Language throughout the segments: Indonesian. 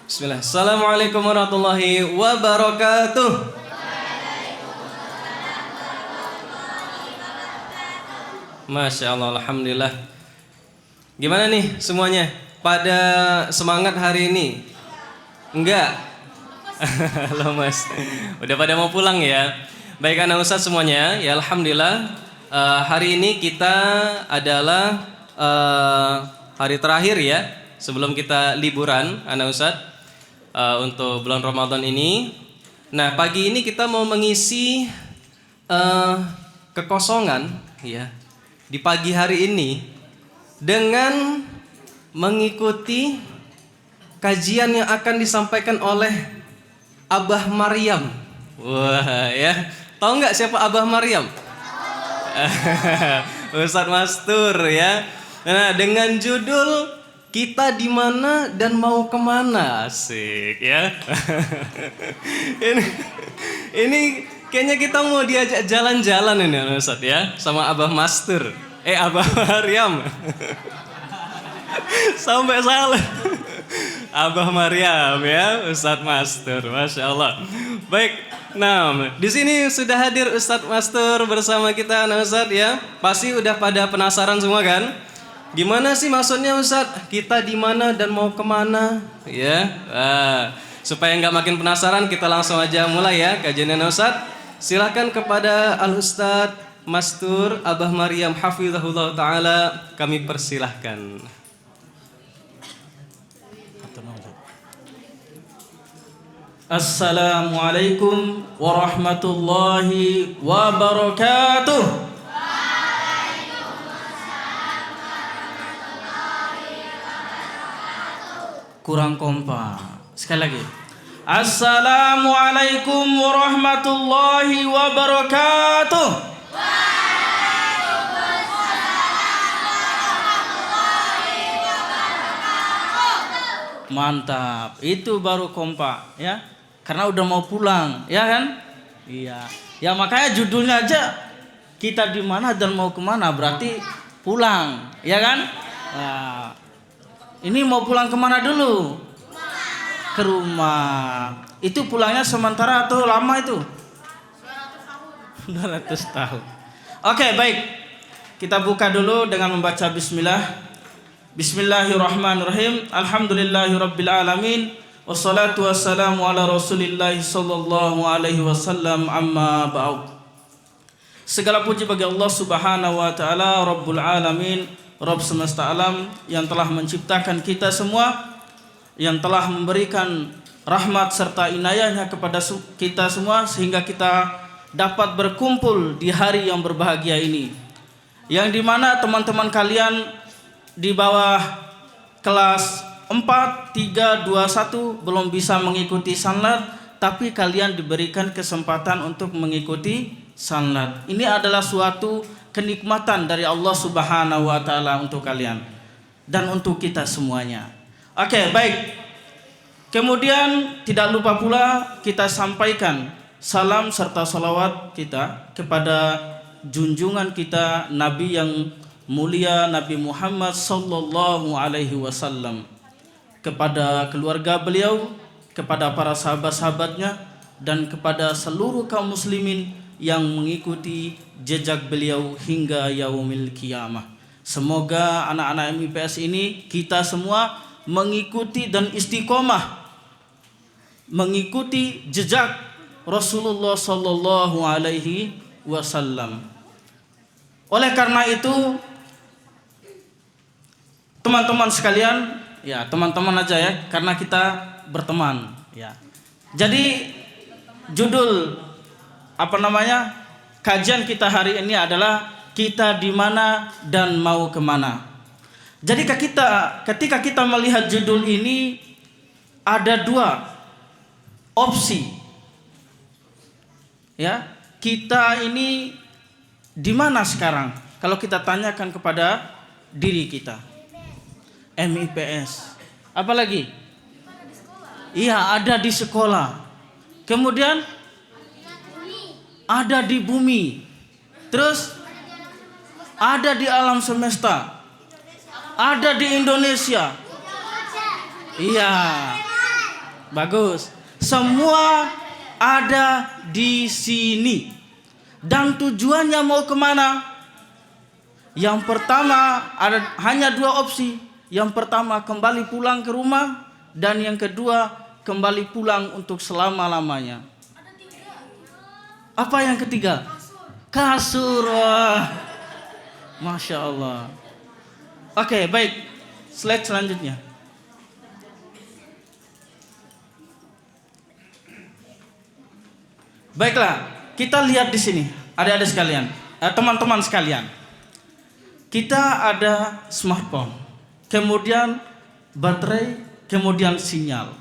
Bismillah. Assalamualaikum warahmatullahi wabarakatuh. Masya Allah, alhamdulillah. Gimana nih semuanya? Pada semangat hari ini? Enggak? Halo Mas, udah pada mau pulang ya? Baik anak ustadz semuanya, ya alhamdulillah. Hari ini kita adalah hari terakhir ya sebelum kita liburan anak ustadz. Untuk bulan Ramadan ini. Nah, pagi ini kita mau mengisi kekosongan ya di pagi hari ini dengan mengikuti kajian yang akan disampaikan oleh Abah Maryam. Wah ya, tahu nggak siapa Abah Maryam? Ustadz Mastur ya. Nah, dengan judul Kita di mana dan mau kemana, asik ya. ini kayaknya kita mau diajak jalan-jalan ini Ustadz ya, sama Abah Mastur, Abah Maryam. Sampai salah. Abah Maryam ya, Ustadz Mastur, masya Allah. Baik, nah di sini sudah hadir Ustadz Mastur bersama kita, anak Ustadz ya. Pasti udah pada penasaran semua kan? Gimana sih maksudnya Ustadz? Kita di mana dan mau kemana? Ya, supaya nggak makin penasaran, kita langsung aja mulai ya kajiannya Ustadz. Silakan kepada Al Ustadz Mastur Abah Maryam hafizahullah taala, kami persilahkan. Assalamualaikum warahmatullahi wabarakatuh. Kurang kompak. Sekali lagi. Assalamualaikum warahmatullahi wabarakatuh. Mantap. Itu baru kompak ya. Karena udah mau pulang, ya kan? Iya. Ya makanya judulnya aja kita di mana dan mau kemana, berarti pulang, ya kan? Nah, ini mau pulang kemana dulu? Ke rumah. Itu pulangnya sementara atau lama itu? 200 tahun. Oke, baik. Kita buka dulu dengan membaca bismillah. Bismillahirrahmanirrahim. Alhamdulillahirabbil alamin. Wassalatu wassalamu ala Rasulillah sallallahu alaihi wasallam, amma ba'd. Segala puji bagi Allah Subhanahu wa taala, Rabbul alamin, Rabb semesta alam yang telah menciptakan kita semua, yang telah memberikan rahmat serta inayahnya kepada kita semua sehingga kita dapat berkumpul di hari yang berbahagia ini, yang dimana teman-teman kalian di bawah kelas 4, 3, 2, 1 belum bisa mengikuti sanlat, tapi kalian diberikan kesempatan untuk mengikuti sanlat. Ini adalah suatu kenikmatan dari Allah Subhanahu wa taala untuk kalian dan untuk kita semuanya. Oke, baik. Kemudian tidak lupa pula kita sampaikan salam serta salawat kita kepada junjungan kita Nabi yang mulia Nabi Muhammad sallallahu alaihi wasallam, kepada keluarga beliau, kepada para sahabat-sahabatnya, dan kepada seluruh kaum muslimin yang mengikuti jejak beliau hingga yaumil qiyamah. Semoga anak-anak MIPS ini kita semua mengikuti dan istiqomah mengikuti jejak Rasulullah sallallahu alaihi wasallam. Oleh karena itu, teman-teman sekalian, ya teman-teman aja ya, karena kita berteman ya. Jadi judul kajian kita hari ini adalah kita di mana dan mau kemana. Jadi ketika kita melihat judul ini ada dua opsi ya. Kita ini di mana sekarang? Kalau kita tanyakan kepada diri kita, MIPS. Apalagi? Iya, ada di sekolah. Kemudian ada di bumi. Terus ada di alam semesta. Ada di Indonesia. Iya. Bagus. Semua ada di sini. Dan tujuannya mau kemana? Yang pertama ada hanya dua opsi. Yang pertama kembali pulang ke rumah. Dan yang kedua kembali pulang untuk selama-lamanya. Apa yang ketiga? Kasur. Wah. Masya Allah. Oke, baik. Slide selanjutnya. Baiklah, kita lihat di sini, adik-adik sekalian, teman-teman sekalian. Kita ada smartphone, kemudian baterai, kemudian sinyal.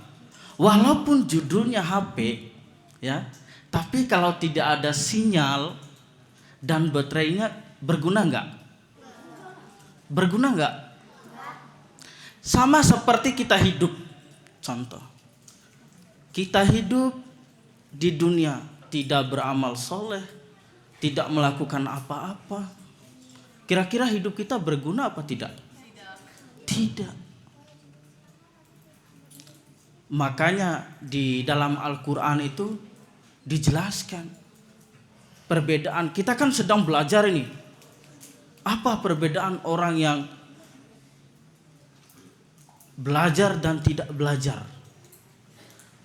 Walaupun judulnya HP, ya, tapi kalau tidak ada sinyal dan baterainya berguna nggak? Berguna nggak? Sama seperti kita hidup. Contoh, kita hidup di dunia tidak beramal soleh, tidak melakukan apa-apa. Kira-kira hidup kita berguna apa tidak? Tidak. Makanya di dalam Al-Quran itu dijelaskan perbedaan. Kita kan sedang belajar ini. Apa perbedaan orang yang belajar dan tidak belajar?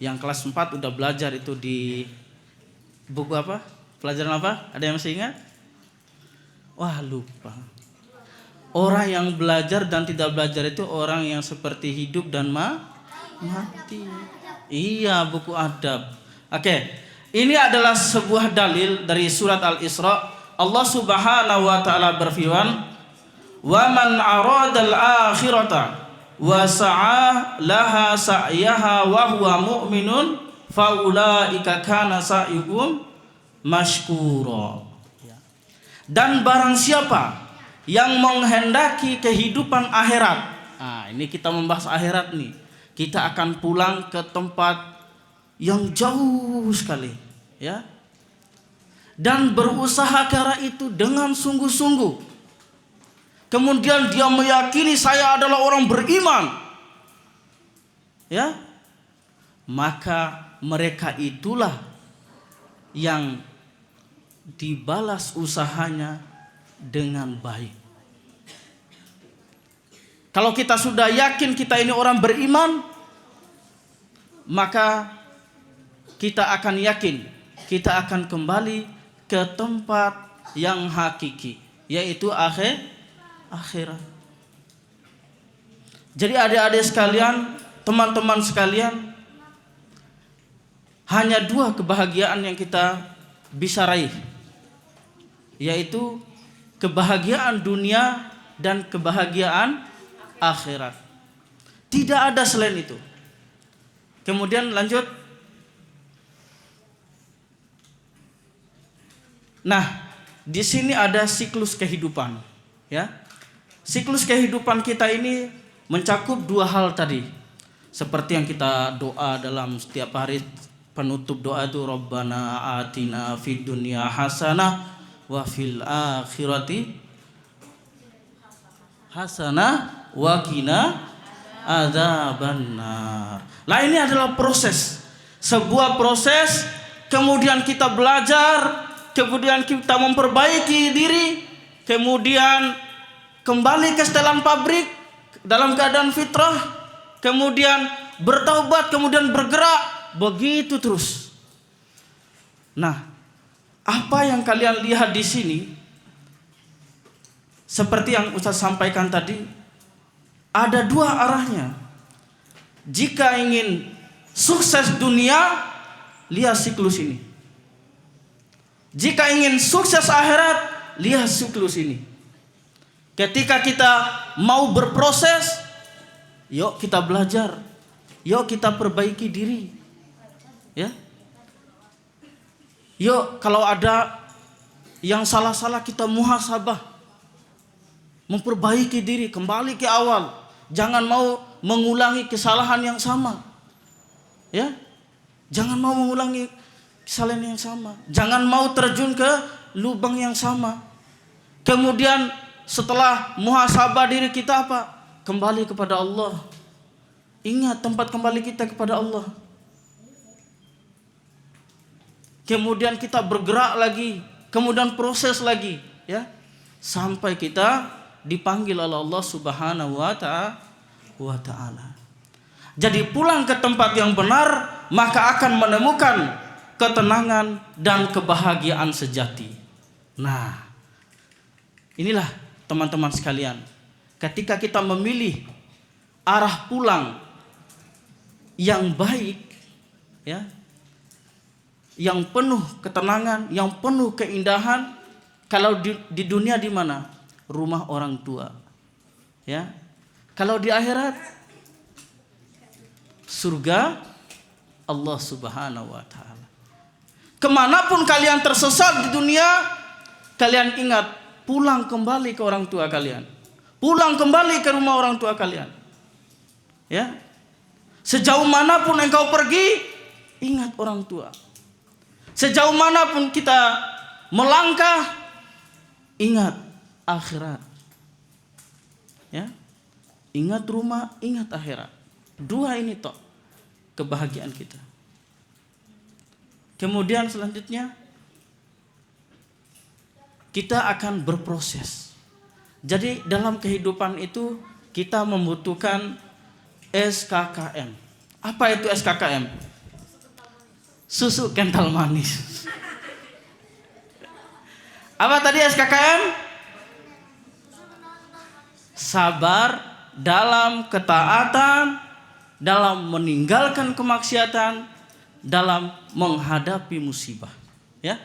Yang kelas 4 udah belajar itu di buku apa? Pelajaran apa? Ada yang masih ingat? Wah, lupa. Orang yang belajar dan tidak belajar itu orang yang seperti hidup dan mati. Iya, buku adab. Oke. Ini adalah sebuah dalil dari surat Al-Isra. Allah Subhanahu wa taala berfirman, "Wa man aradal akhirata wa sa'a laha sa'yaha wa huwa mu'minun faulaika kana sa'yuhum mashkura." Dan barang siapa yang menghendaki kehidupan akhirat. Nah, ini kita membahas akhirat nih. Kita akan pulang ke tempat yang jauh sekali, ya. Dan berusaha ke arah itu dengan sungguh-sungguh. Kemudian dia meyakini saya adalah orang beriman. Ya. Maka mereka itulah yang dibalas usahanya dengan baik. Kalau kita sudah yakin kita ini orang beriman, maka kita akan yakin kita akan kembali ke tempat yang hakiki, yaitu akhirat. Jadi adik-adik sekalian, teman-teman sekalian, hanya dua kebahagiaan yang kita bisa raih, yaitu kebahagiaan dunia dan kebahagiaan akhirat. Tidak ada selain itu. Kemudian lanjut. Nah, di sini ada siklus kehidupan, ya. Siklus kehidupan kita ini mencakup dua hal tadi. Seperti yang kita doa dalam setiap hari, penutup doa itu Rabbana atina fid dunya hasanah wa fil akhirati hasanah wa qina adzabannar. Nah, ini adalah proses. Sebuah proses, kemudian kita belajar, kemudian kita memperbaiki diri, kemudian kembali ke setelan pabrik dalam keadaan fitrah, kemudian bertaubat, kemudian bergerak, begitu terus. Nah, apa yang kalian lihat di sini, seperti yang Ustaz sampaikan tadi, ada dua arahnya. Jika ingin sukses dunia, lihat siklus ini. Jika ingin sukses akhirat, lihat siklus ini. Ketika kita mau berproses, yuk kita belajar, yuk kita perbaiki diri, ya. Yuk kalau ada yang salah-salah kita muhasabah, memperbaiki diri, kembali ke awal. Jangan mau mengulangi kesalahan yang sama, ya. Jangan mau mengulangi kesalahan yang sama. Jangan mau terjun ke lubang yang sama. Kemudian setelah muhasabah diri kita apa? Kembali kepada Allah. Ingat tempat kembali kita kepada Allah. kemudian kita bergerak lagi, kemudian proses lagi, ya, sampai kita dipanggil oleh Allah Subhanahu wa Ta'ala. Jadi pulang ke tempat yang benar, maka akan menemukan ketenangan dan kebahagiaan sejati. Nah, inilah teman-teman sekalian, ketika kita memilih arah pulang yang baik, ya, yang penuh ketenangan, yang penuh keindahan. Kalau di dunia di mana? Rumah orang tua, ya. Kalau di akhirat, surga Allah Subhanahu wa Ta'ala. Kemanapun kalian tersesat di dunia, kalian ingat pulang kembali ke orang tua kalian, pulang kembali ke rumah orang tua kalian, ya. Sejauh manapun engkau pergi, ingat orang tua. Sejauh manapun kita melangkah, ingat akhirat, ya. Ingat rumah, ingat akhirat. Dua ini toh kebahagiaan kita. Kemudian selanjutnya kita akan berproses. Jadi dalam kehidupan itu kita membutuhkan SKKM. Apa itu SKKM? Susu kental manis. Apa tadi SKKM? Sabar dalam ketaatan, dalam meninggalkan kemaksiatan, dalam menghadapi musibah. Ya,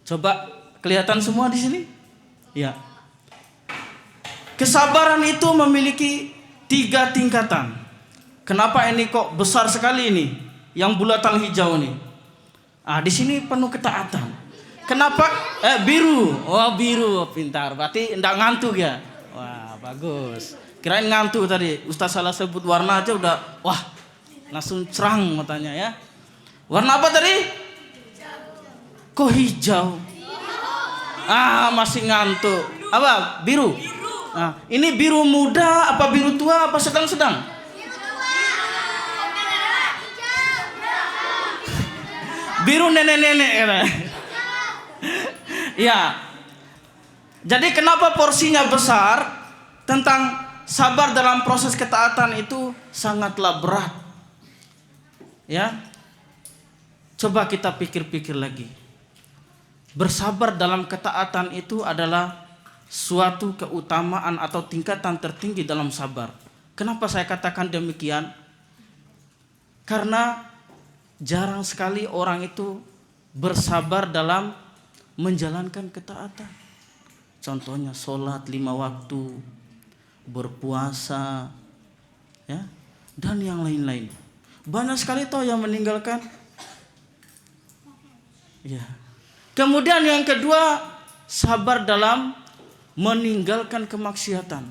coba kelihatan semua di sini. Ya, kesabaran itu memiliki 3 tingkatan. Kenapa ini kok besar sekali ini? Yang bulatan hijau ini. Di sini penuh ketaatan. Kenapa? Biru. Oh, biru, pintar. Berarti enggak ngantuk ya. Wah, bagus. Kirain ngantuk tadi. Ustaz salah sebut warna aja udah, wah, langsung cerang matanya ya. Warna apa tadi? Kok hijau? Masih ngantuk. Apa? Biru. Ini biru muda, apa biru tua, apa sedang-sedang? Biru nenek-nenek. Ya. Jadi kenapa porsinya besar? Tentang sabar dalam proses ketaatan itu sangatlah berat. Ya. Coba kita pikir-pikir lagi. Bersabar dalam ketaatan itu adalah suatu keutamaan atau tingkatan tertinggi dalam sabar. Kenapa saya katakan demikian? Karena jarang sekali orang itu bersabar dalam menjalankan ketaatan. Contohnya sholat 5 waktu, berpuasa, ya, dan yang lain-lain. Banyak sekali toh yang meninggalkan. Ya. Kemudian yang kedua, sabar dalam meninggalkan kemaksiatan.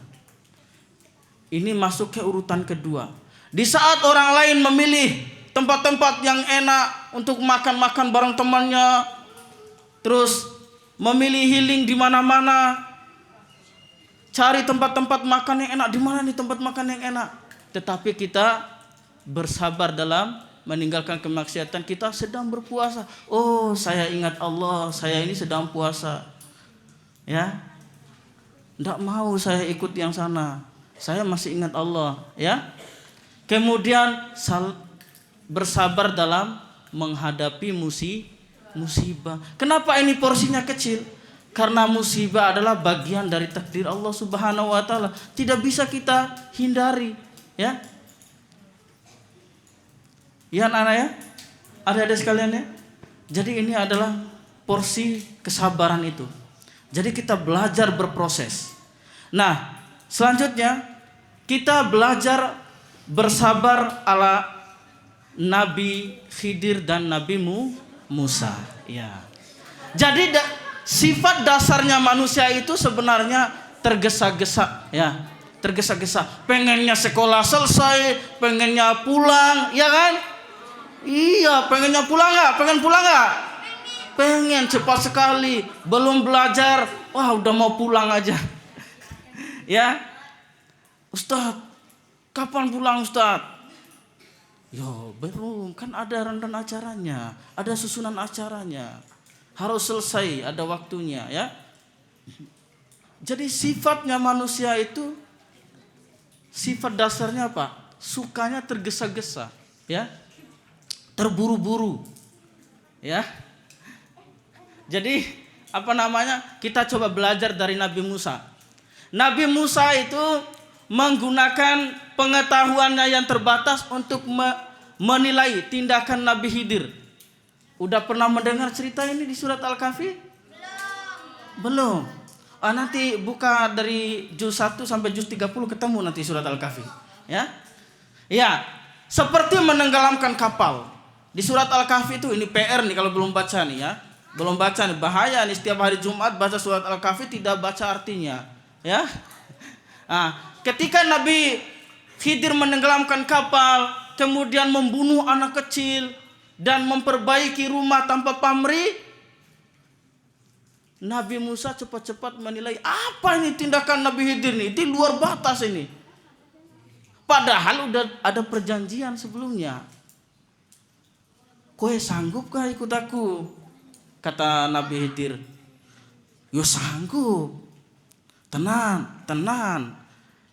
Ini masuk ke urutan kedua. Di saat orang lain memilih tempat-tempat yang enak untuk makan-makan bareng temannya, terus memilih healing di mana-mana, cari tempat-tempat makan yang enak, di mana nih tempat makan yang enak. Tetapi kita bersabar dalam meninggalkan kemaksiatan, kita sedang berpuasa. Oh, saya ingat Allah, saya ini sedang puasa. Ya. Enggak mau saya ikut yang sana. Saya masih ingat Allah, ya. Kemudian bersabar dalam menghadapi musibah. Kenapa ini porsinya kecil? Karena musibah adalah bagian dari takdir Allah Subhanahu wa Ta'ala. Tidak bisa kita hindari, ya. Ya anak-anak ya, adik-adik sekalian ya. Jadi ini adalah porsi kesabaran itu. Jadi kita belajar berproses. Nah, selanjutnya kita belajar bersabar ala Nabi Khidir dan Nabi Musa. Ya. Jadi sifat dasarnya manusia itu sebenarnya tergesa-gesa, ya. Tergesa-gesa. Pengennya sekolah selesai, pengennya pulang, ya kan? Iya, pengennya pulang nggak? Pengen pulang nggak? Pengen cepat sekali. Belum belajar, wah udah mau pulang aja. Ya, Ustadz, kapan pulang Ustadz? Yo, belum, kan ada rundown acaranya, ada susunan acaranya. Harus selesai, ada waktunya ya. Jadi sifatnya manusia itu, sifat dasarnya apa? Sukanya tergesa-gesa, ya. Terburu-buru. Ya. Jadi apa namanya? Kita coba belajar dari Nabi Musa. Nabi Musa itu menggunakan pengetahuannya yang terbatas untuk menilai tindakan Nabi Khidir. Udah pernah mendengar cerita ini di surat Al-Kahfi? Belum. Nanti buka dari juz 1 sampai juz 30 ketemu nanti surat Al-Kahfi. Ya. Ya, seperti menenggelamkan kapal. Di surat Al-Kahfi itu ini PR nih kalau belum baca nih ya. Belum baca nih, bahaya nih setiap hari Jumat baca surat Al-Kahfi tidak baca artinya, ya. Ketika Nabi Khidir menenggelamkan kapal, kemudian membunuh anak kecil dan memperbaiki rumah tanpa pamrih, Nabi Musa cepat-cepat menilai, apa ini tindakan Nabi Khidir nih? Itu luar batas ini. Padahal udah ada perjanjian sebelumnya. Kowe sanggupkah ikut aku? Kata Nabi Khidir. Yo sanggup. Tenan.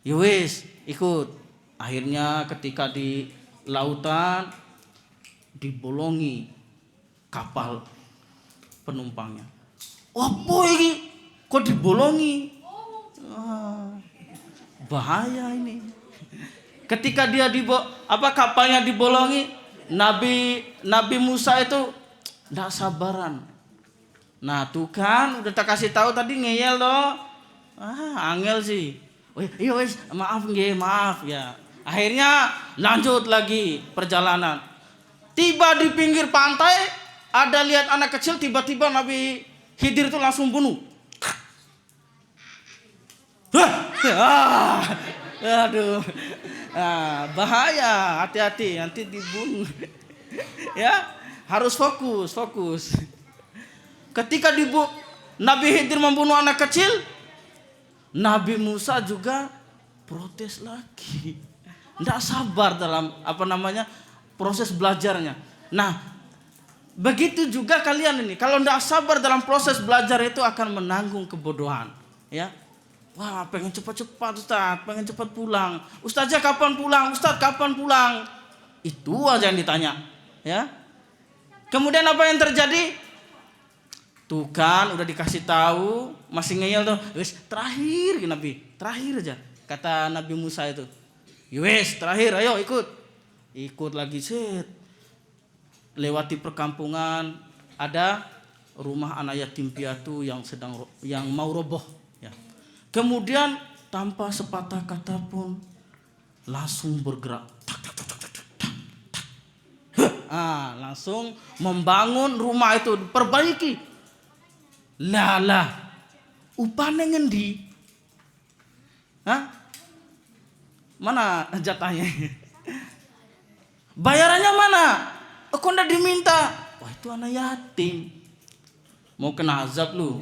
Yo wis, ikut. Akhirnya ketika di lautan dibolongi kapal penumpangnya. Apa ini? Kok dibolongi? Bahaya ini. Ketika dia kapalnya dibolongi, Nabi Musa itu enggak sabaran. Nah, tuh kan udah tak kasih tahu tadi ngeyel loh. Angel sih. Iya wes, maaf ya. Akhirnya lanjut lagi perjalanan. Tiba di pinggir pantai, ada lihat anak kecil, tiba-tiba Nabi Khidir itu langsung bunuh. Aduh. Bahaya, hati-hati nanti dibunuh. Ya, harus fokus. Ketika Nabi Khidir membunuh anak kecil, Nabi Musa juga protes lagi. Tidak sabar dalam proses belajarnya. Nah, begitu juga kalian ini. Kalau tidak sabar dalam proses belajar itu akan menanggung kebodohan. Ya, wah pengen cepat-cepat Ustaz, pengen cepat pulang. Ustaznya kapan pulang? Ustaz kapan pulang? Itu aja yang ditanya. Ya. Kemudian apa yang terjadi? Tuh kan udah dikasih tahu, masih ngeyel tuh. Wes terakhir Nabi, terakhir aja. Kata Nabi Musa itu. Wes terakhir, ayo ikut. Ikut lagi set. Lewati perkampungan, ada rumah anak yatim piatu yang mau roboh, ya. Kemudian tanpa sepatah kata pun langsung bergerak. Langsung membangun rumah itu, perbaiki. Lah, upane ngendi? Mana jatahnya? Bayarannya mana? Kok ndak diminta? Wah itu anak yatim. Mau kena azab lu.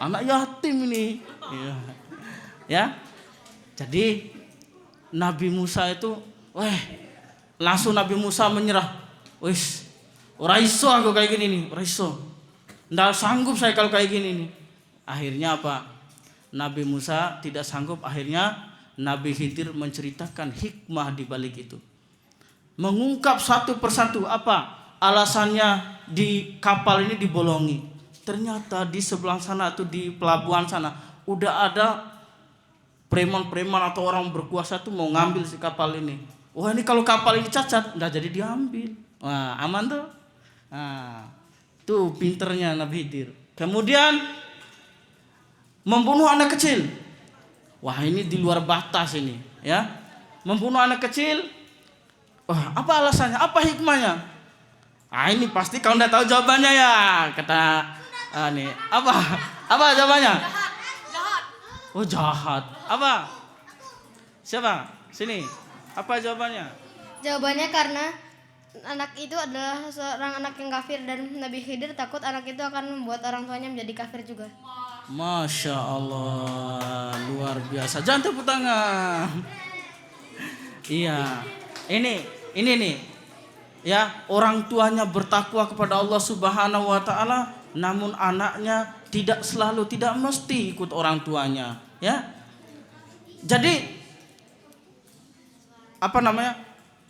Anak yatim ini. Ya. Jadi Nabi Musa itu, langsung Nabi Musa menyerah. Wis, ora iso aku kayak gini nih, ora iso. Nggak sanggup saya kalau kayak gini nih. Akhirnya apa? Nabi Musa tidak sanggup. Akhirnya Nabi Khidir menceritakan hikmah di balik itu. Mengungkap satu persatu apa alasannya di kapal ini dibolongi. Ternyata di sebelah sana atau di pelabuhan sana udah ada preman-preman atau orang berkuasa tuh mau ngambil si kapal ini. Wah ini kalau kapal ini cacat nggak jadi diambil. Wah aman tuh. Tuh pinternya Nabi Khidir. Kemudian membunuh anak kecil. Wah ini di luar batas ini, ya. Membunuh anak kecil. Wah apa alasannya? Apa hikmahnya? Ini pasti kau udah tahu jawabannya ya. Kata nih apa jawabannya? Jahat. Oh jahat. Apa? Siapa? Sini. Apa jawabannya? Jawabannya karena anak itu adalah seorang anak yang kafir dan Nabi Khidir takut anak itu akan membuat orang tuanya menjadi kafir juga. Masya Allah, luar biasa. Jangan tepuk tangan. Iya. Ini nih. Ya, orang tuanya bertakwa kepada Allah Subhanahu wa taala, namun anaknya tidak mesti ikut orang tuanya, ya. Jadi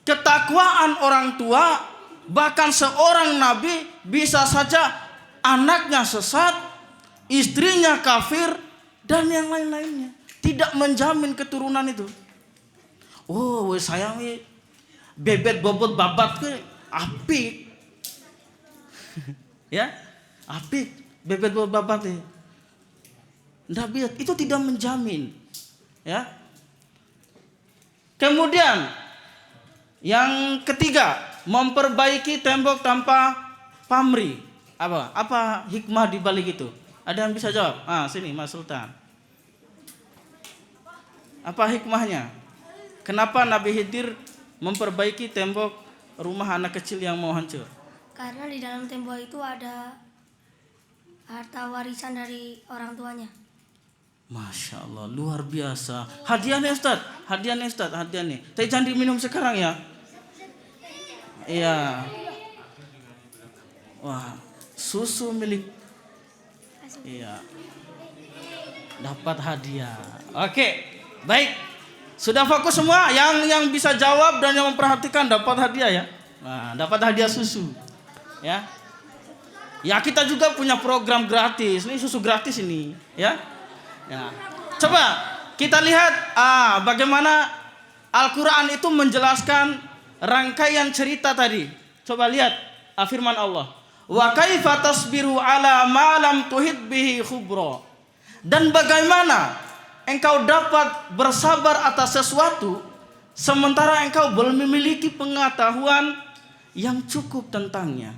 ketakwaan orang tua, bahkan seorang nabi bisa saja anaknya sesat, istrinya kafir dan yang lain-lainnya. Tidak menjamin keturunan itu. Oh, saya bebet bobot babat ke apik. Ya, apik bebet bobot babat ya. Ndak itu tidak menjamin. Ya. Kemudian yang ketiga, memperbaiki tembok tanpa pamrih. Apa hikmah di balik itu? Ada yang bisa jawab? Sini Mas Sultan. Apa hikmahnya? Kenapa Nabi Khidir memperbaiki tembok rumah anak kecil yang mau hancur? Karena di dalam tembok itu ada harta warisan dari orang tuanya. Masya Allah, luar biasa. Hadiahnya Ustaz, hadiahnya. Tapi jangan diminum sekarang ya. Iya. Wah, susu milik. Iya. Dapat hadiah. Oke, baik. Sudah fokus semua? Yang bisa jawab dan yang memperhatikan dapat hadiah ya. Nah, dapat hadiah susu. Ya. Ya, kita juga punya program gratis. Ini susu gratis ini, ya. Ya. Coba kita lihat bagaimana Al-Qur'an itu menjelaskan rangkaian cerita tadi. Coba lihat firman Allah. Wa kaifa tasbiru ala ma lam tuhit bihi khubra. Dan bagaimana engkau dapat bersabar atas sesuatu sementara engkau belum memiliki pengetahuan yang cukup tentangnya.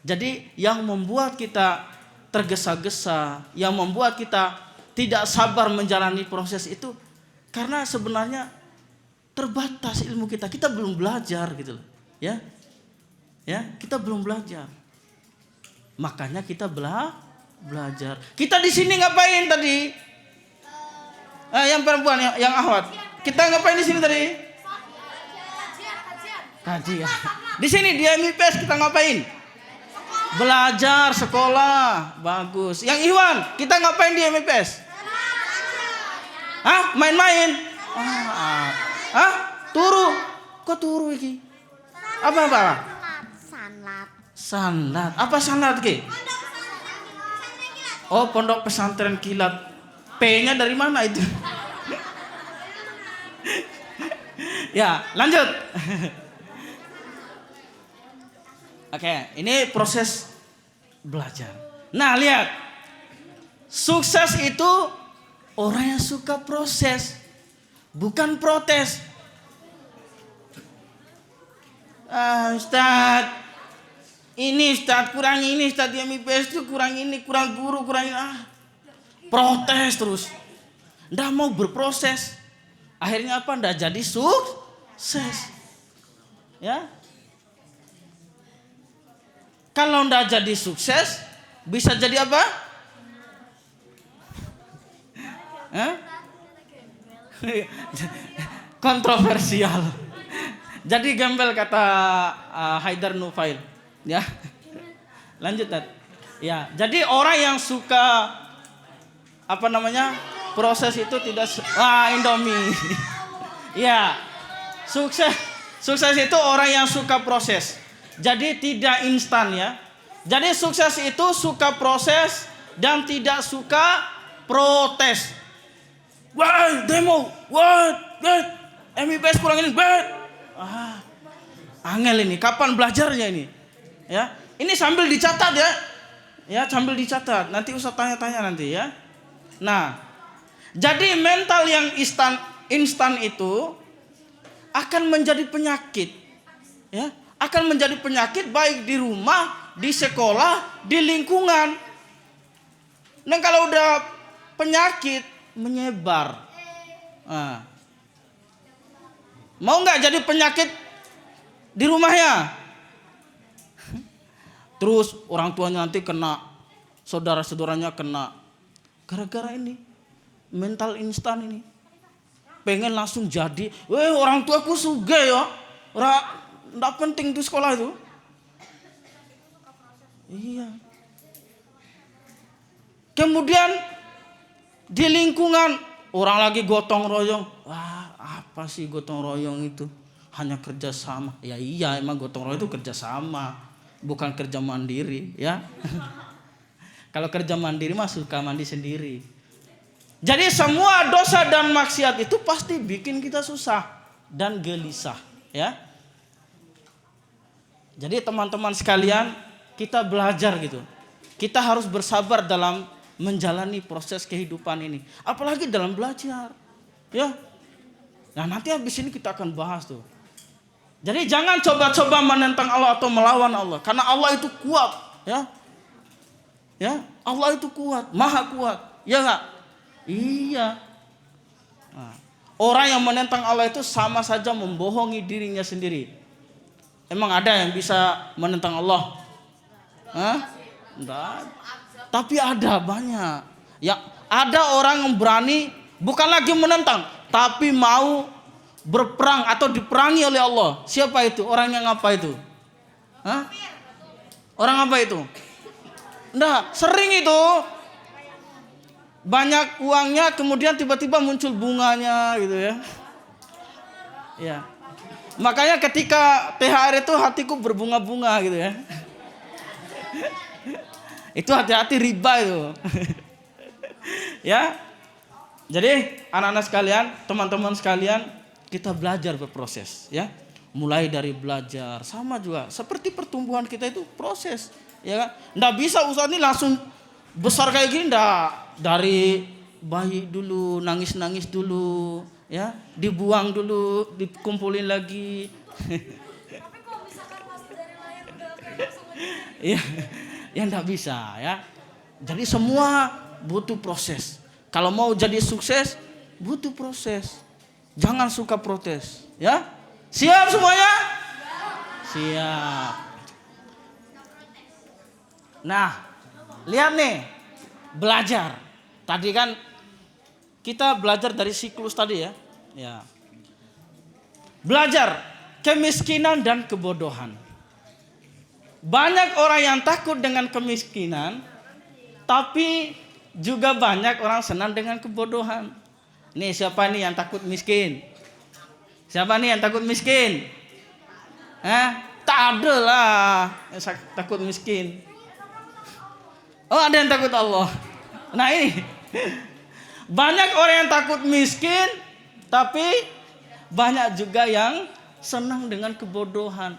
Jadi yang membuat kita tergesa-gesa, yang membuat kita tidak sabar menjalani proses itu karena sebenarnya terbatas ilmu kita. Kita belum belajar gitu loh. Ya. Ya, kita belum belajar. Makanya kita belajar. Kita di sini ngapain tadi? Yang perempuan, yang ahwat. Kita ngapain di sini tadi? Kajian. Di sini di MIPS kita ngapain? Belajar, sekolah. Bagus. Yang Iwan, kita ngapain di MIPS? Main-main. Turu. Kok turu iki? Apa? Sanlat. Apa sanlat ki? Oh, pondok pesantren kilat. P-nya dari mana itu? Ya, lanjut. Oke, ini proses belajar. Nah, lihat. Sukses itu orang yang suka proses, bukan protes. Ustaz, ini Ustaz kurang ini, Ustaz di MIPS itu kurang ini, kurang guru, kurang ini. Protes terus. Nggak mau berproses. Akhirnya apa? Nggak jadi sukses. Ya. Kalau nggak jadi sukses, bisa jadi apa? Kontroversial. Jadi gembel kata Haidar Nufail. Ya. Lanjut, Tat. Ya, jadi orang yang suka proses itu tidak Indomie. Ya. Sukses itu orang yang suka proses. Jadi tidak instan ya. Jadi sukses itu suka proses dan tidak suka protes. Wah, demo. Wah, MIPS kurang ini. Angel ini. Kapan belajarnya ini? Ya. Ini sambil dicatat ya. Ya, sambil dicatat. Nanti Ustaz tanya-tanya nanti ya. Nah, jadi mental yang instan itu akan menjadi penyakit, ya, akan menjadi penyakit baik di rumah, di sekolah, di lingkungan. Dan kalau udah penyakit menyebar, mau nggak jadi penyakit di rumahnya? Terus orang tuanya nanti kena, saudara-saudaranya kena. Gara-gara ini mental instan ini. pengen langsung jadi. Orang tuaku sugih ya. Ora ndak penting tuh sekolah itu. Iya. Kemudian di lingkungan orang lagi gotong royong. Wah, apa sih gotong royong itu? Hanya kerja sama. Ya iya, emang gotong royong itu kerja sama, bukan kerja mandiri, ya. Kalau kerja mandiri mah suka mandi sendiri. Jadi semua dosa dan maksiat itu pasti bikin kita susah dan gelisah, ya. Jadi teman-teman sekalian, kita belajar gitu. Kita harus bersabar dalam menjalani proses kehidupan ini. Apalagi dalam belajar. Ya. Nah nanti habis ini kita akan bahas tuh. Jadi jangan coba-coba menentang Allah atau melawan Allah. Karena Allah itu kuat. Ya. Ya, Allah itu kuat. Maha kuat. Ya enggak? Iya. Nah, orang yang menentang Allah itu sama saja membohongi dirinya sendiri. Emang ada yang bisa menentang Allah? Hah? Enggak. Tapi ada banyak. Ya, ada orang yang berani bukan lagi menentang, tapi mau berperang atau diperangi oleh Allah. Siapa itu? Orang yang apa itu? Hah? Orang apa itu? Enggak, sering itu. Banyak uangnya kemudian tiba-tiba muncul bunganya gitu ya. Ya. Makanya ketika THR itu hatiku berbunga-bunga gitu ya. Itu hati-hati riba itu. Ya. Jadi anak-anak sekalian, teman-teman sekalian, kita belajar berproses ya. Mulai dari belajar sama juga seperti pertumbuhan kita itu proses, ya kan? Nggak bisa Ustaz ini langsung besar kayak gini, nggak. Dari bayi dulu, nangis-nangis dulu, ya, dibuang dulu, dikumpulin lagi. Tapi kalau misalkan pas dari lahir udah langsung aja. Ya, ya nggak bisa ya. Jadi semua butuh proses. Kalau mau jadi sukses butuh proses. Jangan suka protes, ya. Siap semuanya? Siap. Nah, lihat nih, belajar. Tadi kan kita belajar dari siklus tadi ya. Ya. Belajar kemiskinan dan kebodohan. Banyak orang yang takut dengan kemiskinan, tapi juga banyak orang senang dengan kebodohan. Nih siapa nih yang takut miskin? Siapa nih yang takut miskin? Tak ada lah yang takut miskin. Oh ada yang takut Allah. Nah ini banyak orang yang takut miskin, tapi banyak juga yang senang dengan kebodohan.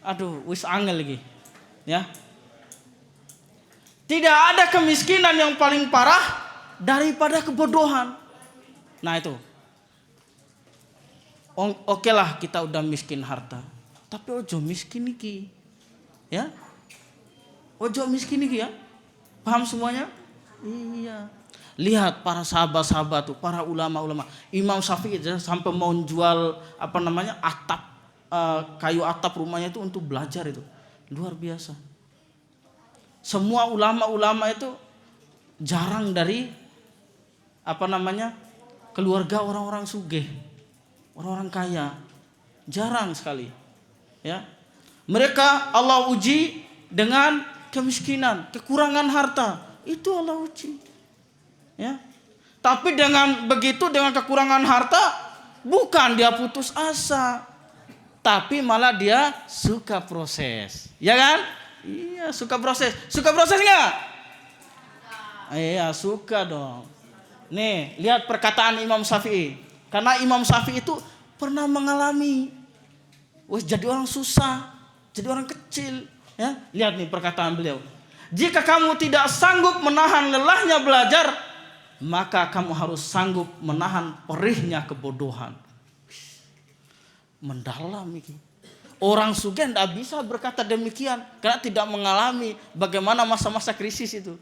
Aduh, wis angel lagi, ya. Tidak ada kemiskinan yang paling parah daripada kebodohan. Nah itu. Oke lah kita udah miskin harta, tapi ojo miskin iki, ya. Ojo miskin iki ya. Paham semuanya? Iya. Lihat para sahabat-sahabat tuh, para ulama-ulama. Imam Syafi'i sampai mau jual atap, kayu atap rumahnya itu untuk belajar itu. Luar biasa. Semua ulama-ulama itu jarang dari keluarga orang-orang sugih, orang-orang kaya. Jarang sekali. Ya. Mereka Allah uji dengan kemiskinan, kekurangan harta. Itu Allah uji. Ya. Tapi dengan begitu, dengan kekurangan harta, bukan dia putus asa, tapi malah dia suka proses. Ya kan? Iya, suka proses. Suka proses enggak? Iya, suka dong. Nih, lihat perkataan Imam Syafi'i. Karena Imam Syafi'i itu pernah mengalami jadi orang susah, jadi orang kecil, ya. Lihat nih perkataan beliau. Jika kamu tidak sanggup menahan lelahnya belajar, maka kamu harus sanggup menahan perihnya kebodohan. Mendalam ini. Orang sugih tidak bisa berkata demikian karena tidak mengalami bagaimana masa-masa krisis itu.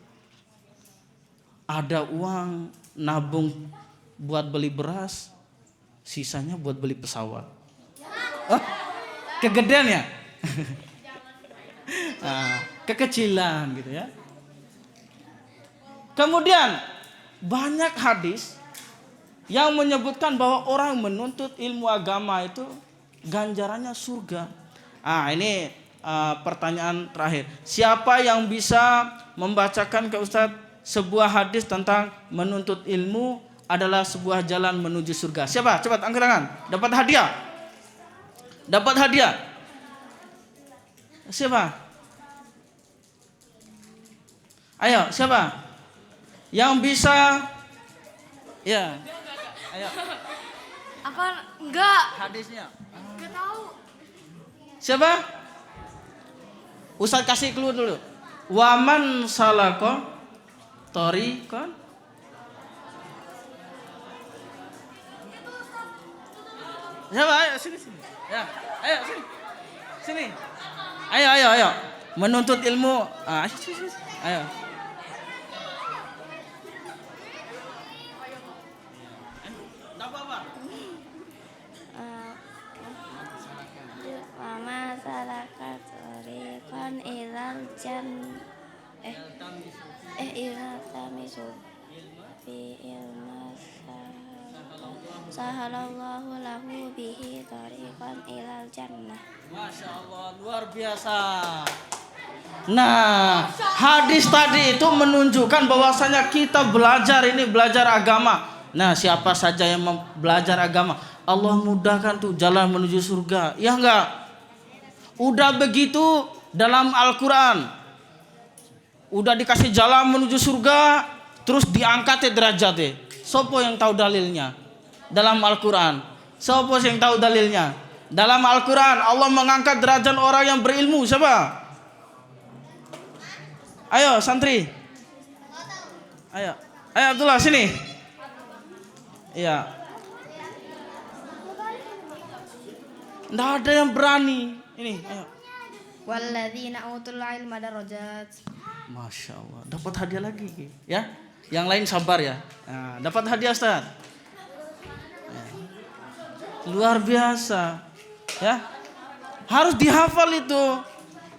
Ada uang nabung buat beli beras, sisanya buat beli pesawat. Kegedean ya? Kekecilan gitu ya. Kemudian banyak hadis yang menyebutkan bahwa orang menuntut ilmu agama itu ganjarannya surga. Ini pertanyaan terakhir. Siapa yang bisa membacakan ke Ustadz sebuah hadis tentang menuntut ilmu adalah sebuah jalan menuju surga? Siapa? Cepat angkat tangan. Dapat hadiah. Dapat hadiah. Siapa? Ayo, siapa? Yang bisa? Ya. Ayo. Apa? Enggak. Hadisnya. Enggak tahu. Siapa? Ustaz kasih clue dulu. Waman salako tariqan. Siapa? Ayo sini. Ya, ayo sini. Sini. Ayo. Menuntut ilmu. Sini. Ayo. Dapat apa? Mama salakat tariqan ilal ilal tamisu fi ilmas sahalallahu lahu bihi tariqan ilal jannah. Masya Allah, luar biasa. Nah, hadis tadi itu menunjukkan bahwasanya kita belajar agama. Nah, siapa saja yang belajar agama, Allah mudahkan tuh jalan menuju surga. Ya enggak? Udah begitu dalam Al-Quran, udah dikasih jalan menuju surga, terus diangkat derajatnya. Siapa yang tahu dalilnya? Dalam Al-Quran. Siapa yang tahu dalilnya? Dalam Al-Quran Allah mengangkat derajat orang yang berilmu. Siapa? Ayo santri. Ayo Abdullah sini. Iya. Nggak ada yang berani. Ini, ayo. Walladzina utul ilma darajat. Masya Allah, dapat hadiah lagi, ya. Yang lain sabar ya. Nah, dapat hadiah Ustaz. Ya. Luar biasa, ya. Harus dihafal itu.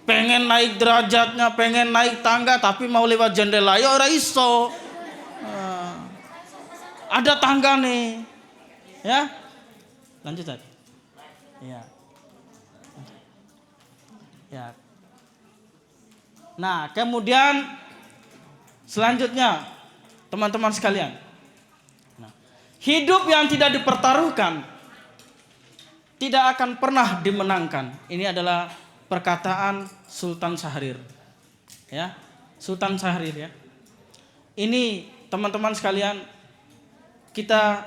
Pengen naik derajatnya, pengen naik tangga, tapi mau lewat jendela, ya ora iso. Nah, ada tangga nih, ya. Lanjut Ustaz. Ya. Ya. Nah, kemudian selanjutnya teman-teman sekalian. Nah, hidup yang tidak dipertaruhkan tidak akan pernah dimenangkan. Ini adalah perkataan Sultan Syahrir. Ya, Sultan Syahrir ya. Ini teman-teman sekalian, kita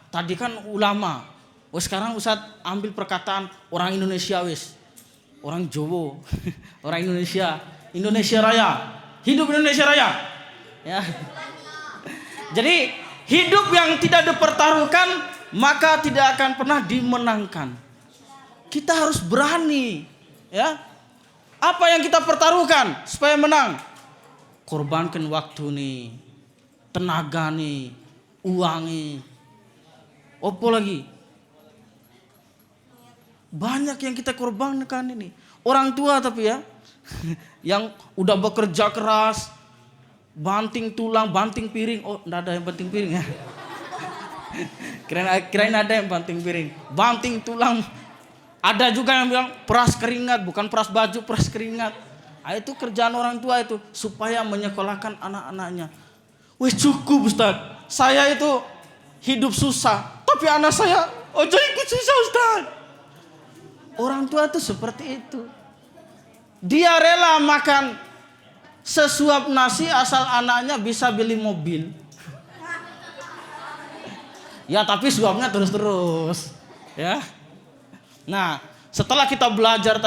tadi kan ulama. Sekarang Ustaz ambil perkataan orang Indonesia wis. Orang Jawa, orang Indonesia Raya, hidup Indonesia Raya, ya. Jadi hidup yang tidak dipertaruhkan maka tidak akan pernah dimenangkan. Kita harus berani, ya. Apa yang kita pertaruhkan supaya menang? Korbankan waktu nih, tenaga nih, uang nih, opo lagi? Banyak yang kita korbankan ini. Orang tua tapi ya, yang udah bekerja keras, banting tulang, banting piring. Oh, enggak ada yang banting piring ya. Kirain ada yang banting piring. Banting tulang. Ada juga yang bilang peras keringat, bukan peras baju, peras keringat. Itu kerjaan orang tua itu supaya menyekolahkan anak-anaknya. Wih cukup Ustaz. Saya itu hidup susah, tapi anak saya ojo ikut susah Ustaz. Orang tua itu seperti itu. Dia rela makan sesuap nasi asal anaknya bisa beli mobil. Ya tapi suapnya terus-terus. Ya. Nah, setelah kita belajar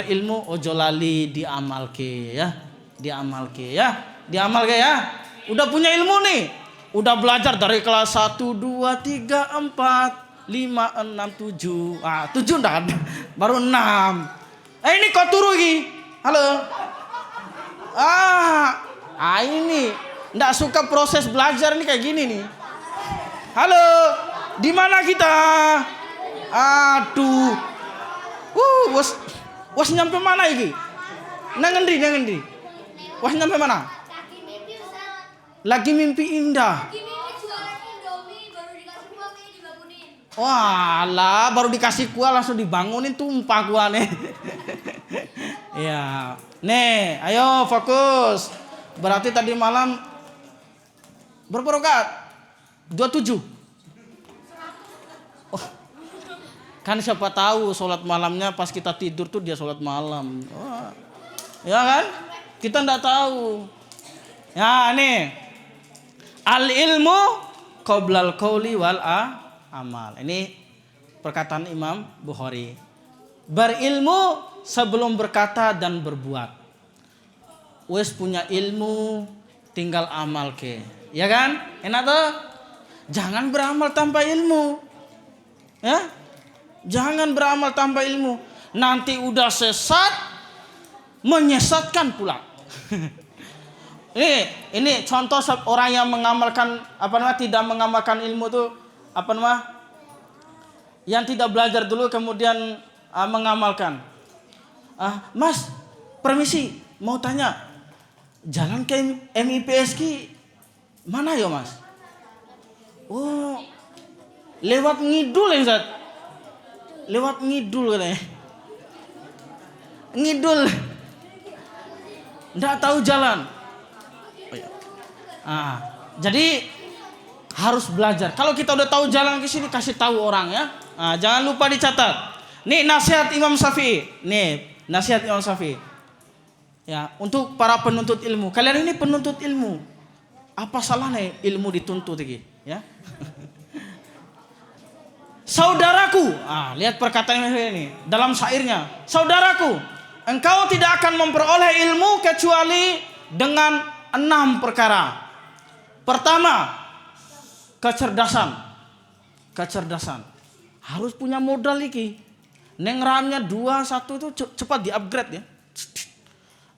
ilmu, ojo lali diamalke ya. Diamalke ya. Udah punya ilmu nih. Udah belajar dari kelas 1, 2, 3, 4. 5, 6, 7. 7 enggak ada. Baru 6. Ini kau turu lagi. Halo. Ini enggak suka proses belajar ini kayak gini nih. Halo. Di mana kita? Aduh. Was nyampe mana iki? Nang ngendi? Was nyampe mana? Lagi mimpi indah. Walah, baru dikasih kuah langsung dibangunin tumpah kuah nih. Ya, nih, ayo fokus. Berarti tadi malam berapa rakaat? 27. Oh, kan siapa tahu sholat malamnya pas kita tidur tuh dia sholat malam. Oh, ya kan? Kita nggak tahu. Ya, nih. Al ilmu qoblal qauli wal amal. Ini perkataan Imam Bukhari. Berilmu sebelum berkata dan berbuat. Wes punya ilmu tinggal amal ke. Ya kan? Enak tuh? Jangan beramal tanpa ilmu. Ya? Jangan beramal tanpa ilmu. Nanti udah sesat menyesatkan pula. Ini contoh orang yang mengamalkan tidak mengamalkan ilmu tuh yang tidak belajar dulu kemudian mengamalkan. Mas, permisi, mau tanya, jalan ke MIPSK mana ya Mas? Oh, lewat ngidul ya Ustaz? Lewat ngidul katanya. Ngidul, nggak tahu jalan. Jadi harus belajar. Kalau kita udah tahu jalan ke sini, kasih tahu orang ya. Jangan lupa dicatat. Nih nasihat Imam Syafi'i. Ya, untuk para penuntut ilmu. Kalian ini penuntut ilmu. Apa salahnya ilmu dituntut lagi? Ya. Saudaraku, lihat perkataan ini dalam syairnya. Saudaraku, engkau tidak akan memperoleh ilmu kecuali dengan 6 perkara. Pertama, kecerdasan. Harus punya modal iki. Neng RAM-nya 2, 1 itu cepat di-upgrade ya.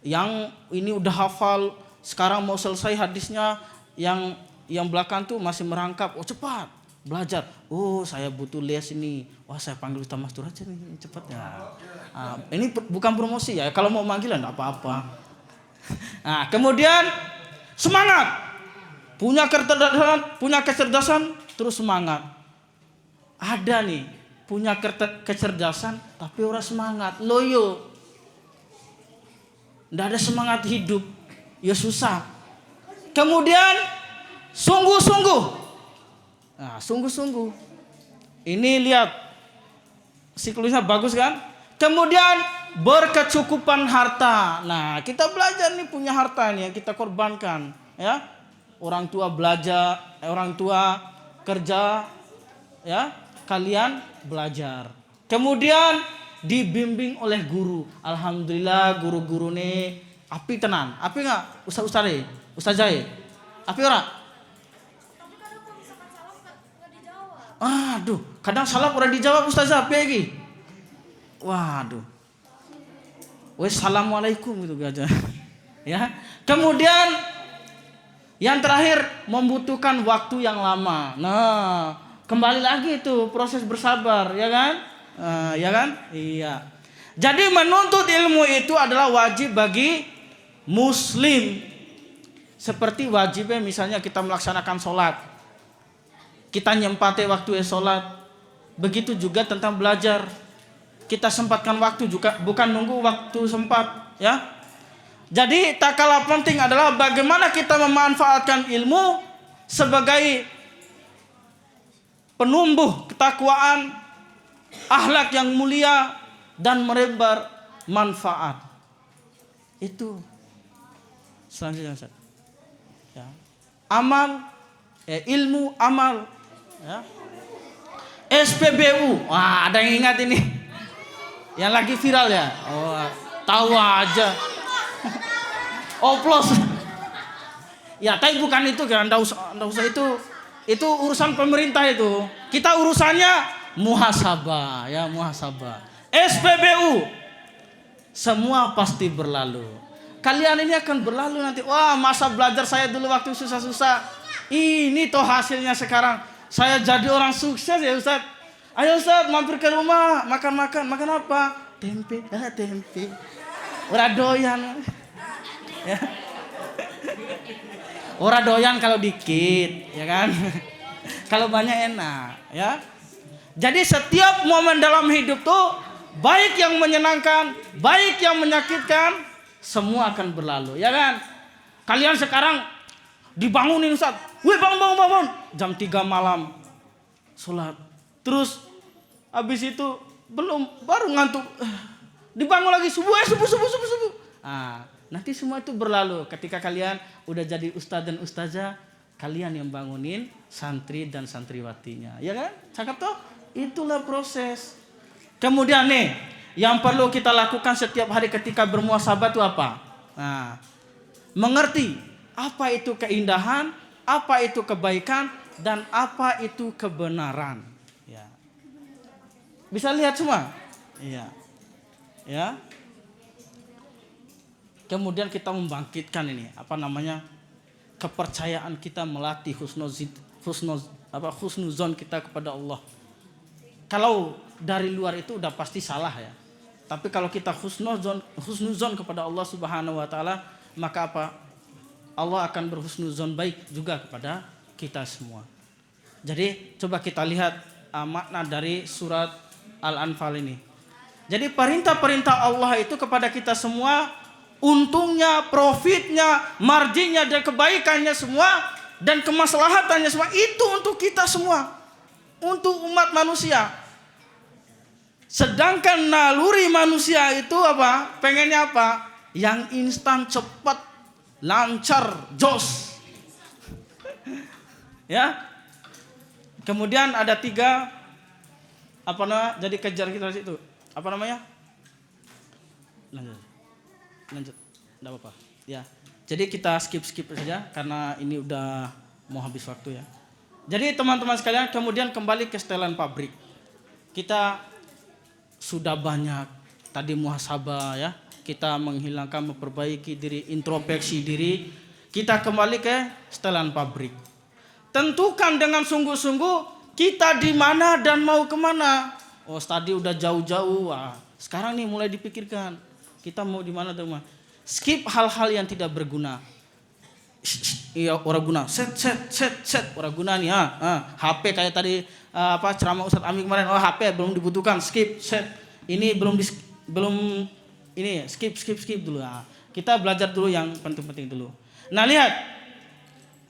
Yang ini udah hafal, sekarang mau selesai hadisnya, yang belakang tuh masih merangkap. Oh, cepat belajar. Oh, saya butuh les ini. Wah, saya panggil Ustaz Mastur aja nih, cepat ya. Ini bukan promosi ya. Kalau mau manggil enggak apa-apa. Kemudian semangat. Punya kecerdasan terus semangat. Ada nih punya kecerdasan tapi orang semangat, loyo. Nggak ada semangat hidup, ya susah. Kemudian sungguh-sungguh. Sungguh-sungguh. Ini lihat siklusnya bagus kan? Kemudian berkecukupan harta. Nah, kita belajar nih punya harta nih yang kita korbankan, ya. Orang tua belajar, orang tua kerja, ya. Kalian belajar. Kemudian dibimbing oleh guru. Alhamdulillah guru-guru nih api tenan. Api enggak? Ustazah? Api ora? Tapi kadang kalau misalkan salah nggak dijawab. Aduh, kadang salah ora dijawab ustazah api lagi. Waduh. Wes assalamualaikum gitu aja. Ya. Kemudian yang terakhir membutuhkan waktu yang lama. Nah, kembali lagi itu proses bersabar, ya kan? Ya kan? Iya. Jadi menuntut ilmu itu adalah wajib bagi muslim. Seperti wajibnya misalnya kita melaksanakan sholat. Kita nyempati waktu sholat. Begitu juga tentang belajar. Kita sempatkan waktu juga, bukan nunggu waktu sempat, ya. Jadi tak kalah penting adalah bagaimana kita memanfaatkan ilmu sebagai penumbuh ketakwaan, akhlak yang mulia dan menebar manfaat. Itu selanjutnya Ustaz. Ya. Amal, ilmu amal, ya. SPBU. Wah, ada yang ingat ini? Yang lagi viral ya? Oh, tahu aja. Oplos. Ya, tapi bukan itu kan, enggak usah itu urusan pemerintah itu. Kita urusannya muhasabah, ya muhasabah. SPBU. Semua pasti berlalu. Kalian ini akan berlalu nanti. Wah, masa belajar saya dulu waktu susah-susah. Ini toh hasilnya sekarang. Saya jadi orang sukses ya Ustaz. Ayo Ustaz, mampir ke rumah, makan apa? Tempe. Ora doyan. Ya. Ora doyan kalau dikit, ya kan? Kalau banyak enak, ya. Jadi setiap momen dalam hidup tuh, baik yang menyenangkan, baik yang menyakitkan, semua akan berlalu, ya kan? Kalian sekarang dibangunin Ustaz, wih bangun. Jam 3 malam, sholat. Terus habis itu baru ngantuk. Dibangun lagi subuh. Nanti semua itu berlalu ketika kalian udah jadi ustadz dan ustazah, kalian yang bangunin santri dan santriwatinya, ya kan? Cakep toh? Itulah proses. Kemudian nih, yang perlu kita lakukan setiap hari ketika bermuhasabah itu apa? Mengerti apa itu keindahan, apa itu kebaikan, dan apa itu kebenaran. Ya. Bisa lihat semua? Iya. Ya. Kemudian kita membangkitkan ini, kepercayaan kita melatih husnuzon kita kepada Allah. Kalau dari luar itu udah pasti salah ya. Tapi kalau kita husnuzon kepada Allah Subhanahu wa taala, maka apa? Allah akan berhusnuzon baik juga kepada kita semua. Jadi coba kita lihat makna dari surat Al-Anfal ini. Jadi perintah-perintah Allah itu kepada kita semua, untungnya, profitnya, marginnya, dan kebaikannya semua, dan kemaslahatannya semua itu untuk kita semua, untuk umat manusia. Sedangkan naluri manusia itu apa? Pengennya apa? Yang instan, cepat, lancar, jos. Ya. Kemudian ada 3 jadi kejar kita di situ. Apa namanya? Lanjut. Enggak apa-apa. Ya. Jadi kita skip saja karena ini udah mau habis waktu ya. Jadi teman-teman sekalian, kemudian kembali ke setelan pabrik. Kita sudah banyak tadi muhasabah ya. Kita menghilangkan, memperbaiki diri, introspeksi diri. Kita kembali ke setelan pabrik. Tentukan dengan sungguh-sungguh kita di mana dan mau kemana. Oh, tadi udah jauh-jauh. Sekarang nih mulai dipikirkan. Kita mau di mana dan mana. Skip hal-hal yang tidak berguna. Iya, orang guna. Set orang guna nih. HP kayak tadi ceramah Ustadz Ami kemarin. Oh, HP belum dibutuhkan. Skip, set. Ini belum ini skip dulu. Kita belajar dulu yang penting-penting dulu. Nah, lihat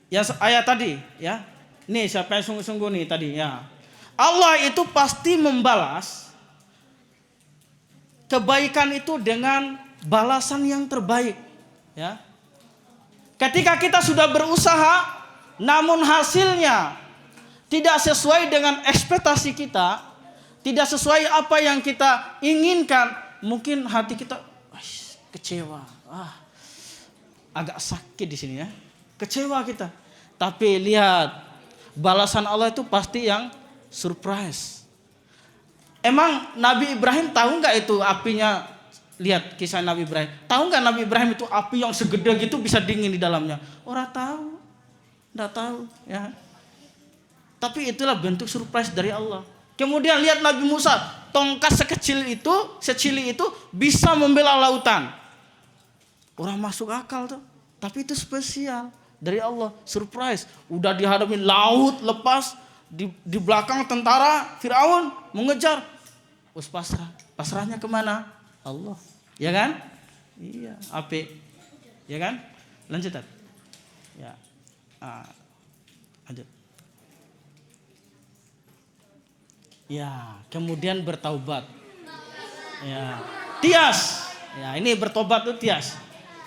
yang ayat tadi ya. Nih siapa yang sungguh-sungguh nih tadi ya. Allah itu pasti membalas kebaikan itu dengan balasan yang terbaik ya. Ketika kita sudah berusaha namun hasilnya tidak sesuai dengan ekspektasi kita, tidak sesuai apa yang kita inginkan, mungkin hati kita kecewa. Agak sakit di sini ya. Kecewa kita. Tapi lihat, balasan Allah itu pasti yang surprise. Emang Nabi Ibrahim tahu nggak itu apinya? Lihat kisah Nabi Ibrahim. Tahu nggak Nabi Ibrahim itu api yang segede gitu bisa dingin di dalamnya? Orang tahu, nggak tahu ya. Tapi itulah bentuk surprise dari Allah. Kemudian lihat Nabi Musa, tongkat sekecil itu bisa membela lautan. Orang masuk akal tuh. Tapi itu spesial dari Allah, surprise. Udah dihadapi laut lepas. Di belakang tentara Firaun mengejar. Pasrahnya kemana? Allah. Ya kan? Iya, apik. Ya kan? Lanjut. Ya. Lanjut. Ya, kemudian bertaubat. Ya. Tias. Ya, ini bertobat itu tias.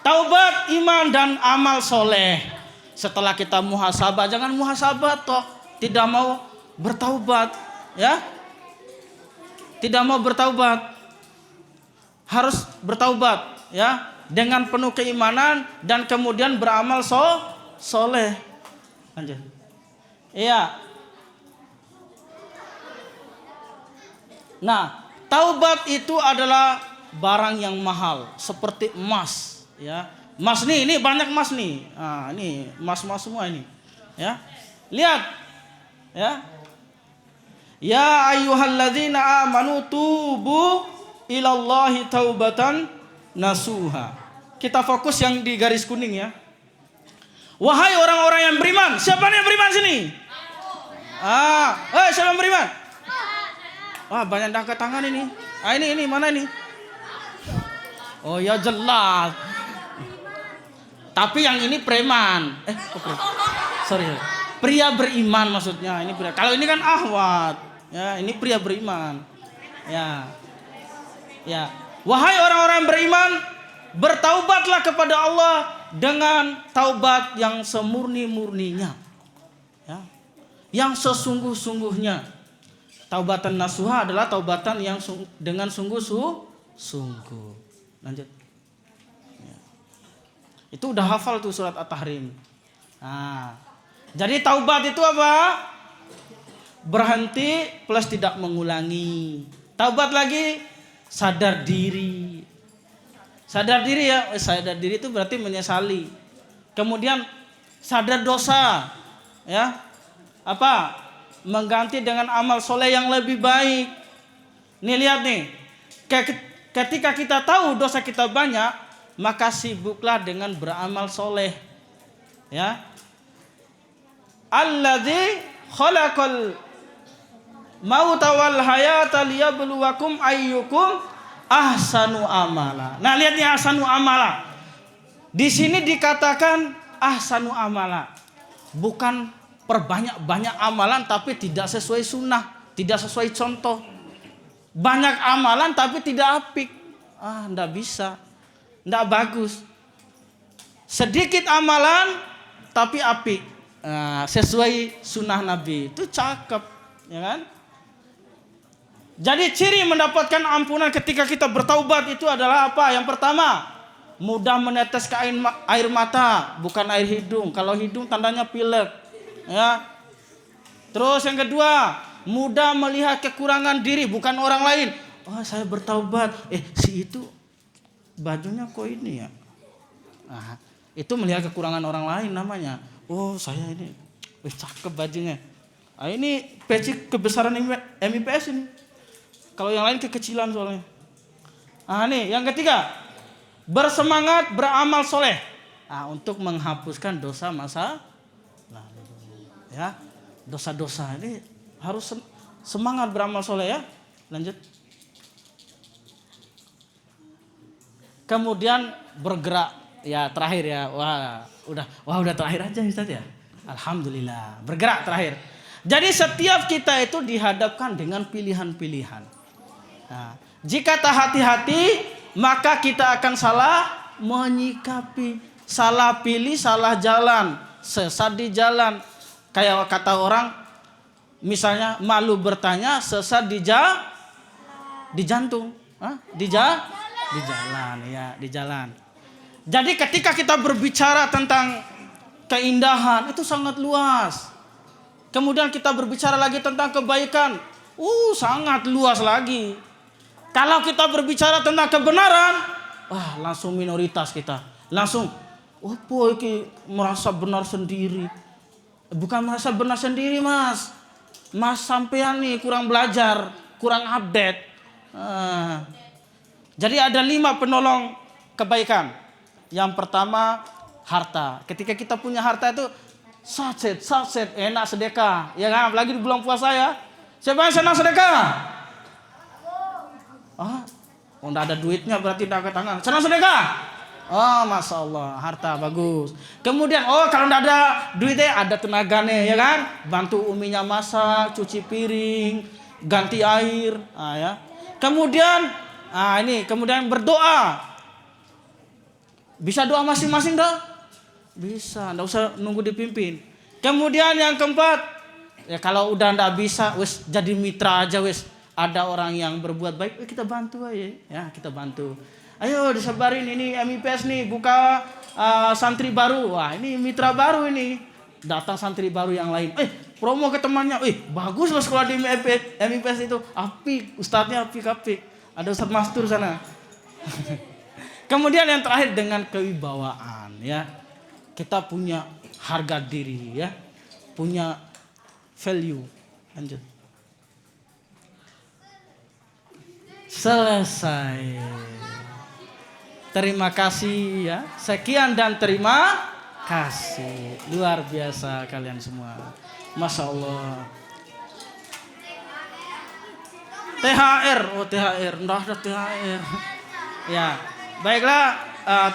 Taubat, iman dan amal soleh. Setelah kita muhasabah, jangan muhasabah toh tidak mau bertaubat, ya. Tidak mau bertaubat. Harus bertaubat, ya, dengan penuh keimanan dan kemudian beramal soleh. Lanjut. Iya. Nah, taubat itu adalah barang yang mahal, seperti emas, ya. Emas nih, ini banyak emas nih. Ini emas-emas semua ini, ya. Lihat. Ya ayyuhalladzina amanu tubu ilallahi taubatan nasuha. Kita fokus yang di garis kuning ya. Wahai orang-orang yang beriman. Siapa nih yang beriman sini? Siapa yang beriman? Wah, banyak yang angkat tangan ini. Ah, ini mana ini? Oh ya jelas. Tapi yang ini preman. Sorry. Pria beriman maksudnya. Ini pria. Kalau ini kan ahwat. Ya, ini pria beriman. Ya. Ya. Wahai orang-orang beriman, bertaubatlah kepada Allah dengan taubat yang semurni-murninya. Ya. Yang sesungguh-sungguhnya. Taubatan nasuha adalah taubatan yang dengan sungguh-sungguh. Lanjut. Ya. Itu udah hafal tuh surat At-Tahrim. Nah, jadi taubat itu apa? Berhenti plus tidak mengulangi. Taubat lagi sadar diri. Sadar diri ya, sadar diri itu berarti menyesali. Kemudian sadar dosa. Ya. Apa? Mengganti dengan amal soleh yang lebih baik. Nih lihat nih. Ketika kita tahu dosa kita banyak, maka sibuklah dengan beramal soleh. Ya. Alladzi khalaqal mauta wal hayata liyabluwakum ayyukum ahsanu amala. Nah, lihat nih ahsanu amala. Di sini dikatakan ahsanu amala. Bukan perbanyak-banyak amalan tapi tidak sesuai sunnah, tidak sesuai contoh. Banyak amalan tapi tidak apik. Enggak bisa. Enggak bagus. Sedikit amalan tapi apik. Sesuai sunnah Nabi. Itu cakep, ya kan? Jadi ciri mendapatkan ampunan ketika kita bertaubat itu adalah apa? Yang pertama, mudah menetes ke air mata, bukan air hidung. Kalau hidung tandanya pilek. Ya. Terus yang kedua, mudah melihat kekurangan diri, bukan orang lain. Oh, saya bertaubat. Si itu bajunya kok ini ya? Itu melihat kekurangan orang lain namanya. Oh, saya ini cakep bajunya. Ini peci kebesaran MIPS ini. Kalau yang lain kekecilan soalnya. Nih, yang ketiga, bersemangat beramal soleh. Untuk menghapuskan dosa masa lalu. Ya, dosa-dosa ini harus semangat beramal soleh ya. Lanjut. Kemudian bergerak. Ya, terakhir ya. Udah terakhir aja Ustaz ya. Alhamdulillah. Bergerak terakhir. Jadi setiap kita itu dihadapkan dengan pilihan-pilihan. Nah, jika tak hati-hati, maka kita akan salah menyikapi, salah pilih, salah jalan, sesat di jalan. Kayak kata orang, misalnya malu bertanya, sesat di jantung, di jalan, ya, di jalan. Jadi ketika kita berbicara tentang keindahan itu sangat luas. Kemudian kita berbicara lagi tentang kebaikan, sangat luas lagi. Kalau kita berbicara tentang kebenaran, langsung minoritas kita. Langsung, merasa benar sendiri. Bukan merasa benar sendiri, Mas. Mas sampean nih kurang belajar, kurang update. Jadi ada 5 penolong kebaikan. Yang pertama, harta. Ketika kita punya harta itu saset, enak sedekah. Ya kan, apalagi di bulan puasa ya. Siapa yang senang sedekah? Enggak ada duitnya berarti tidak angkat tangan. Senang sedekah? Masya Allah, harta bagus. Kemudian, kalau enggak ada duitnya, ada tenaganya ya kan. Bantu uminya masak, cuci piring, ganti air. Ya. Kemudian, kemudian berdoa. Bisa doa masing-masing enggak? Bisa, enggak usah nunggu dipimpin. Kemudian yang keempat, ya kalau udah enggak bisa, jadi mitra aja Ada orang yang berbuat baik, kita bantu aja. Ya, kita bantu. Ayo disebarin ini MIPS nih, buka santri baru. Wah, ini mitra baru ini. Datang santri baru yang lain. Promo ke temannya. Bagus loh sekolah di MIPS itu. Apik, ustadznya apik. Ada Ustaz Mastur sana. Kemudian yang terakhir dengan kewibawaan ya. Kita punya harga diri ya. Punya value. Lanjut. Selesai. Terima kasih ya. Sekian dan terima kasih. Luar biasa kalian semua. Masya Allah. THR. Oh, THR. Nggak ada THR. Ya. Baiklah,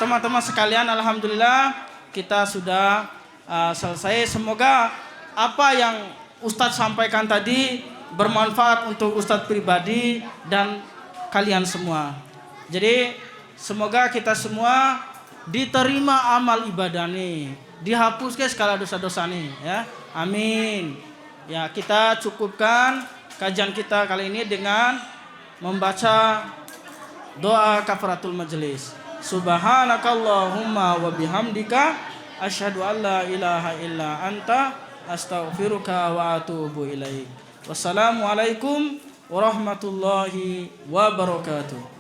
teman-teman sekalian, alhamdulillah kita sudah selesai. Semoga apa yang Ustadz sampaikan tadi bermanfaat untuk Ustadz pribadi dan kalian semua. Jadi semoga kita semua diterima amal ibadah nih, dihapuskan segala dosa-dosa nih ya. Amin. Ya, kita cukupkan kajian kita kali ini dengan membaca doa kafaratul majelis. Subhanakallahumma wa bihamdika asyhadu an la ilaha illa anta astaghfiruka wa atubu ilaik. Wassalamualaikum warahmatullahi wabarakatuh.